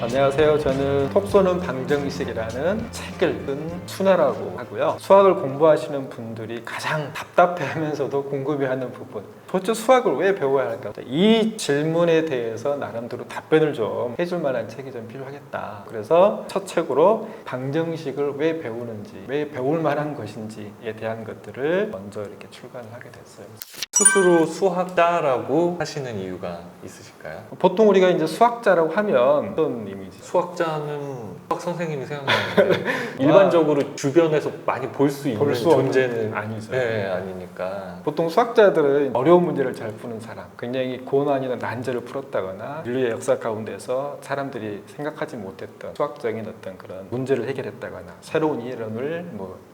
안녕하세요. 저는 톡 쏘는 방정식이라는 책을 쓴 순화라고 하고요. 수학을 공부하시는 분들이 가장 답답해하면서도 궁금해하는 부분, 도대체 수학을 왜 배워야 할까? 이 질문에 대해서 나름대로 답변을 좀 해줄 만한 책이 좀 필요하겠다. 그래서 첫 책으로 방정식을 왜 배우는지, 왜 배울 만한 것인지에 대한 것들을 먼저 이렇게 출간을 하게 됐어요. 스스로 수학자라고 하시는 이유가 있으실까요? 보통 우리가 이제 수학자라고 하면 어떤 이미지? 수학자는 수학 선생님이 생각나는데 일반적으로 주변에서 많이 볼 수 있는 존재는 아니죠. 네, 아니니까. 보통 수학자들은 어려운 문제를 잘 푸는 사람, 굉장히 고난이나 난제를 풀었다거나 인류의 역사 가운데서 사람들이 생각하지 못했던 수학적인 어떤 그런 문제를 해결했다거나 새로운 이론을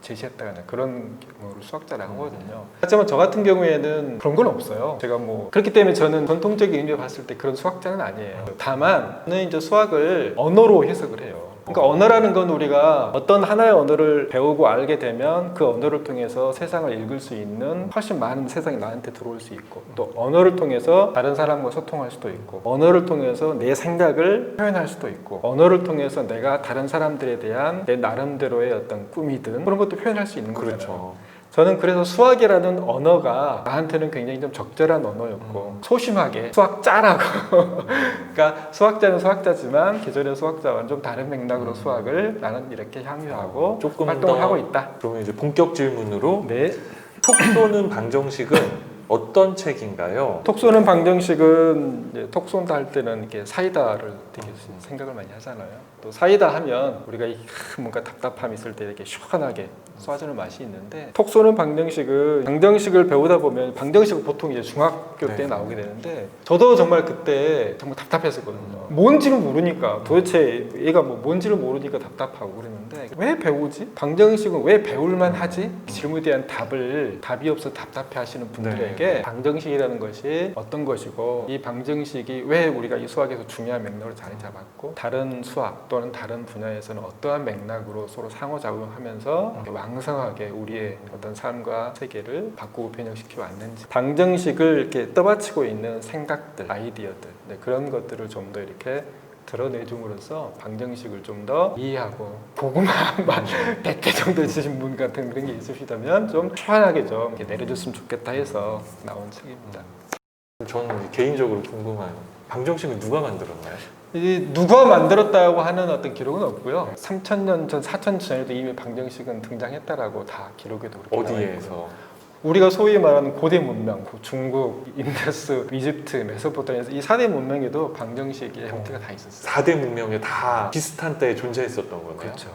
제시했다거나 그런 경우를 수학자라고 하거든요. 하지만 저 같은 경우에는 그런 건 없어요. 제가 그렇기 때문에 저는 전통적인 의미로 봤을 때 그런 수학자는 아니에요. 다만 저는 이제 수학을 언어로 해석을 해요. 그러니까 언어라는 건 우리가 어떤 하나의 언어를 배우고 알게 되면 그 언어를 통해서 세상을 읽을 수 있는 훨씬 많은 세상이 나한테 들어올 수 있고, 또 언어를 통해서 다른 사람과 소통할 수도 있고, 언어를 통해서 내 생각을 표현할 수도 있고, 언어를 통해서 내가 다른 사람들에 대한 내 나름대로의 어떤 꿈이든 그런 것도 표현할 수 있는 거잖아요. 그렇죠. 저는 그래서 수학이라는 언어가 나한테는 굉장히 좀 적절한 언어였고, 소심하게 수학자라고 그러니까 수학자는 수학자지만 기존의 수학자와는 좀 다른 맥락으로 수학을 나는 이렇게 향유하고 조금 활동을 더 하고 있다. 그러면 이제 본격 질문으로 네. 톡 쏘는 방정식은 어떤 책인가요? 톡 쏘는 방정식은 이제 톡 쏜다 할 때는 이렇게 사이다를 되게 생각을 많이 하잖아요. 또 사이다 하면 우리가 뭔가 답답함이 있을 때 이렇게 시원하게 쏴주는 맛이 있는데, 톡 쏘는 방정식은 방정식을 배우다 보면 방정식은 보통 이제 중학교 때 나오게 되는데, 저도 정말 그때 정말 답답했었거든요. 뭔지를 모르니까, 도대체 얘가 뭔지를 모르니까 답답하고 그랬는데, 왜 배우지? 방정식은 왜 배울만 하지? 질문에 대한 답이 없어 답답해 하시는 분들에게 방정식이라는 것이 어떤 것이고, 이 방정식이 왜 우리가 이 수학에서 중요한 맥락으로 자리 잡았고, 다른 수학 또는 다른 분야에서는 어떠한 맥락으로 서로 상호작용하면서 왕성하게 우리의 어떤 삶과 세계를 바꾸고 변형시켜 왔는지, 방정식을 이렇게 떠받치고 있는 생각들, 아이디어들, 그런 것들을 좀 더 이렇게 드러내줌으로써 방정식을 좀 더 이해하고, 고구마 100개 정도 드신 분 같은 그런 게 있으시다면 좀 시원하게 좀 이렇게 내려줬으면 좋겠다 해서 나온 책입니다. 저는 개인적으로 궁금한, 방정식은 누가 만들었나요? 누가 만들었다고 하는 어떤 기록은 없고요. 3,000년 전, 4,000년 전에도 이미 방정식은 등장했다라고 다 기록에도 그렇게 나와 있고요. 어디에서? 우리가 소위 말하는 고대 문명, 중국, 인더스, 이집트, 메소포타미아, 이 4대 문명에도 방정식의 형태가 다 있었어요. 4대 문명에 다 비슷한 때에 존재했었던 거네요. 그렇죠.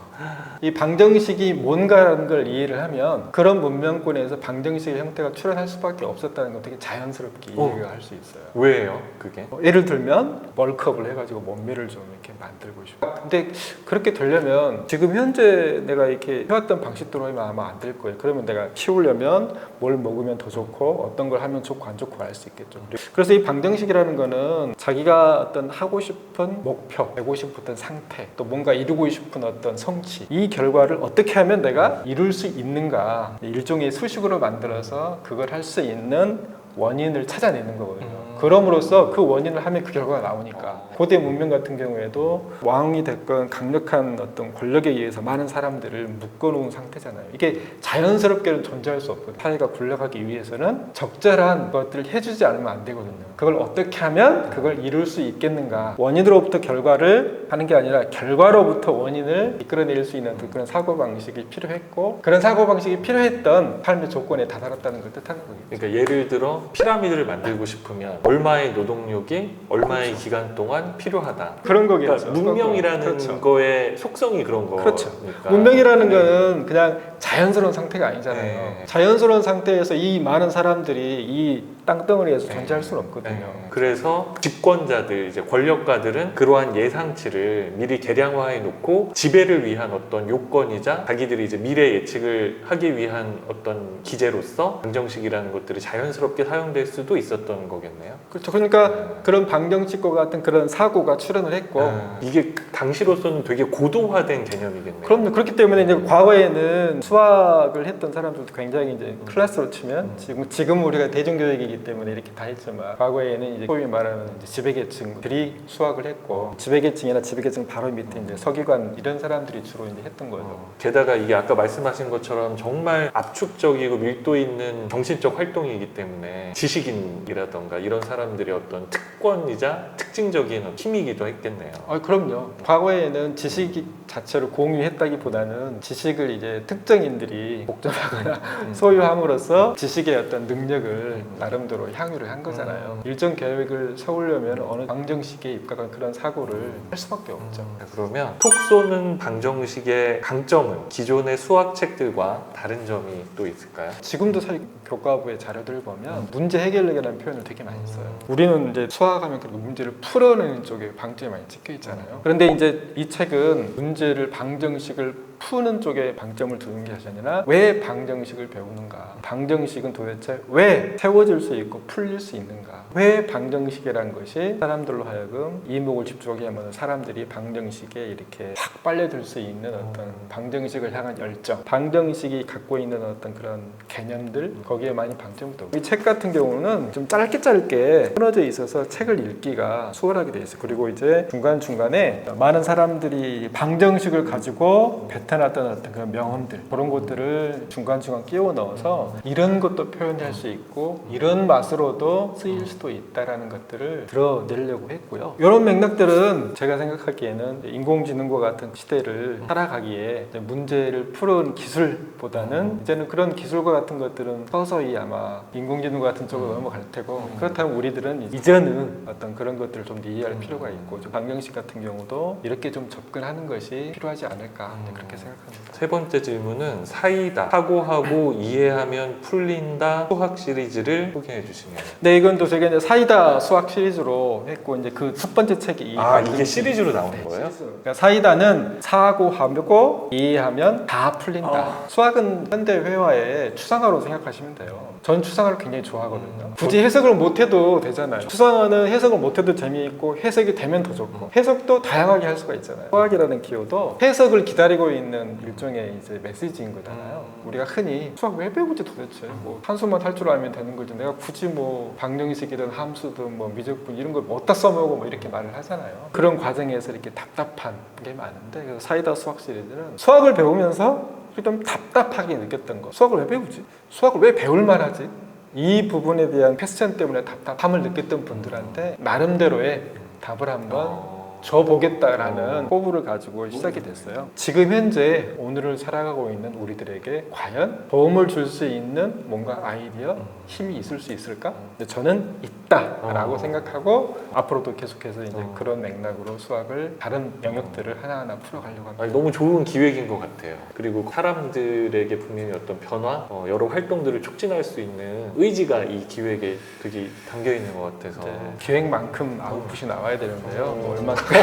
이 방정식이 뭔가라는 걸 이해를 하면 그런 문명권에서 방정식의 형태가 출현할 수밖에 없었다는 건 되게 자연스럽게 이해가 할 수 있어요. 왜요? 그게? 예를 들면 멀크업을 해가지고 몸매를 좀 이렇게 만들고 싶어. 근데 그렇게 되려면 지금 현재 내가 이렇게 해왔던 방식대로 하면 아마 안 될 거예요. 그러면 내가 키우려면 뭘 먹으면 더 좋고 어떤 걸 하면 좋고 안 좋고 알 수 있겠죠. 그래서 이 방정식이라는 거는 자기가 어떤 하고 싶은 목표, 되고 싶은 상태, 또 뭔가 이루고 싶은 어떤 성취, 이 결과를 어떻게 하면 내가 이룰 수 있는가, 일종의 수식으로 만들어서 그걸 할 수 있는 원인을 찾아내는 거거든요. 그럼으로써 그 원인을 하면 그 결과가 나오니까. 고대 문명 같은 경우에도 왕이 됐건 강력한 어떤 권력에 의해서 많은 사람들을 묶어놓은 상태잖아요. 이게 자연스럽게는 존재할 수 없고, 사회가 굴러가기 위해서는 적절한 것들을 해주지 않으면 안 되거든요. 그걸 어떻게 하면 그걸 이룰 수 있겠는가, 원인으로부터 결과를 하는 게 아니라 결과로부터 원인을 이끌어낼 수 있는 그런 사고방식이 필요했고, 그런 사고방식이 필요했던 삶의 조건에 다다랐다는 걸 뜻하는 거겠죠. 그러니까 예를 들어 피라미드를 만들고 싶으면 얼마의 노동력이 얼마의 기간 동안 필요하다. 그런 거겠죠. 그러니까 문명이라는 거의 속성이 그런 거니까. 그렇죠. 문명이라는 거는 그냥 자연스러운 상태가 아니잖아요. 자연스러운 상태에서 이 많은 사람들이 이 땅덩어리에서 존재할 수는 없거든요. 그래서 집권자들, 이제 권력가들은 그러한 예상치를 미리 계량화해 놓고 지배를 위한 어떤 요건이자 자기들이 이제 미래 예측을 하기 위한 어떤 기제로서 방정식이라는 것들이 자연스럽게 사용될 수도 있었던 거겠네요. 그렇죠. 그러니까 그런 방정식과 같은 그런 사고가 출현을 했고, 이게 당시로서는 되게 고도화된 개념이겠네요. 그럼요. 그렇기 때문에 이제 과거에는 수학을 했던 사람들도 굉장히 이제 클래스로 치면 지금 우리가 대중교육이기 시대이기 때문에 이렇게 다 했지만 과거에는 이제 소위 말하는 이제 지배계층들이 수학을 했고 지배계층이나 지배계층 바로 밑에 이제 서기관 이런 사람들이 주로 이제 했던 거죠. 게다가 이게 아까 말씀하신 것처럼 정말 압축적이고 밀도 있는 정신적 활동이기 때문에 지식인이라던가 이런 사람들의 어떤 특권이자 특징적인 힘이기도 했겠네요. 그럼요. 과거에는 지식 자체를 공유했다기보다는 지식을 이제 특정인들이 복잡하거나 소유함으로써 지식의 어떤 능력을 나름대로 향유를 한 거잖아요. 일정 계획을 세우려면 어느 방정식에 입각한 그런 사고를 할 수밖에 없죠. 그러면 톡 쏘는 방정식의 강점은 기존의 수학책들과 다른 점이 또 있을까요? 지금도 사실 교과부의 자료들을 보면 문제 해결력이라는 표현을 되게 많이 써요. 우리는 이제 수학하면 그 문제를 풀어내는 쪽에 방점이 많이 찍혀 있잖아요. 그런데 이제 이 책은 문제를 방정식을 푸는 쪽에 방점을 두는 게 아니라 왜 방정식을 배우는가? 방정식은 도대체 왜 세워질 수 있고 풀릴 수 있는가? 왜 방정식이라는 것이 사람들로 하여금 이목을 집중하게 하면 사람들이 방정식에 이렇게 확 빨려들 수 있는 어떤 방정식을 향한 열정, 방정식이 갖고 있는 어떤 그런 개념들 거기에 많이 방점을 두고 이 책 같은 경우는 좀 짧게 끊어져 있어서 책을 읽기가 수월하게 돼 있어요. 그리고 이제 중간중간에 많은 사람들이 방정식을 가지고 나타났던 어떤 그런 명언들 그런 것들을 중간중간 끼워 넣어서 이런 것도 표현할 수 있고 이런 맛으로도 쓰일 수도 있다라는 것들을 드러내려고 했고요. 이런 맥락들은 제가 생각하기에는 인공지능과 같은 시대를 살아가기에 이제 문제를 푸는 기술보다는 이제는 그런 기술과 같은 것들은 서서히 아마 인공지능과 같은 쪽으로 넘어갈 테고 그렇다면 우리들은 이제는 어떤 그런 것들을 좀 더 이해할 필요가 있고 방정식 같은 경우도 이렇게 좀 접근하는 것이 필요하지 않을까 그렇게 생각합니다. 세 번째 질문은 사이다. 사고하고 이해하면 풀린다 수학 시리즈를 소개해 주시면. 네, 이건 또 제가 이제 사이다 수학 시리즈로 했고 이제 그 첫 번째 책이 이게 시리즈로 나오는 거예요? 그러니까 사이다는 사고하고 이해하면 다 풀린다. 수학은 현대 회화의 추상화로 생각하시면 돼요. 전 추상화를 굉장히 좋아하거든요. 굳이 해석을 못해도 되잖아요. 추상화는 해석을 못해도 재미있고 해석이 되면 더 좋고 해석도 다양하게 할 수가 있잖아요. 수학이라는 기호도 해석을 기다리고 있는 일종의 이제 메시지인 거잖아요. 우리가 흔히 수학 왜 배우지 도대체 뭐 한수만 할 줄 알면 되는 거지 내가 굳이 뭐 방정식이든 함수든 뭐 미적분 이런 걸 어디다 써먹고 뭐 이렇게 말을 하잖아요. 그런 과정에서 이렇게 답답한 게 많은데 그래서 사이다 수학 시리즈는 수학을 배우면서 좀 답답하게 느꼈던 거. 수학을 왜 배우지? 수학을 왜 배울 만하지? 이 부분에 대한 패션 때문에 답답함을 느꼈던 분들한테 나름대로의 답을 한번 줘보겠다라는 포부를 가지고 시작이 됐어요. 지금 현재 오늘을 살아가고 있는 우리들에게 과연 도움을 줄 수 있는 뭔가 아이디어, 힘이 있을 수 있을까? 근데 저는 있다라고 생각하고 앞으로도 계속해서 이제 그런 맥락으로 수학을 다른 영역들을 하나하나 풀어가려고 합니다. 너무 좋은 기획인 것 같아요. 그리고 사람들에게 분명히 어떤 변화, 여러 활동들을 촉진할 수 있는 의지가 이 기획에 되게 담겨 있는 것 같아서 기획만큼 아웃풋이 나와야 되는데요. 뭐 얼마큼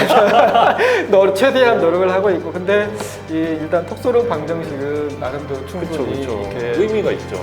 최대한 노력을 하고 있고 근데 일단 톡소록 방정식은 나름대로 충분히 그쵸. 이렇게 의미가 있죠.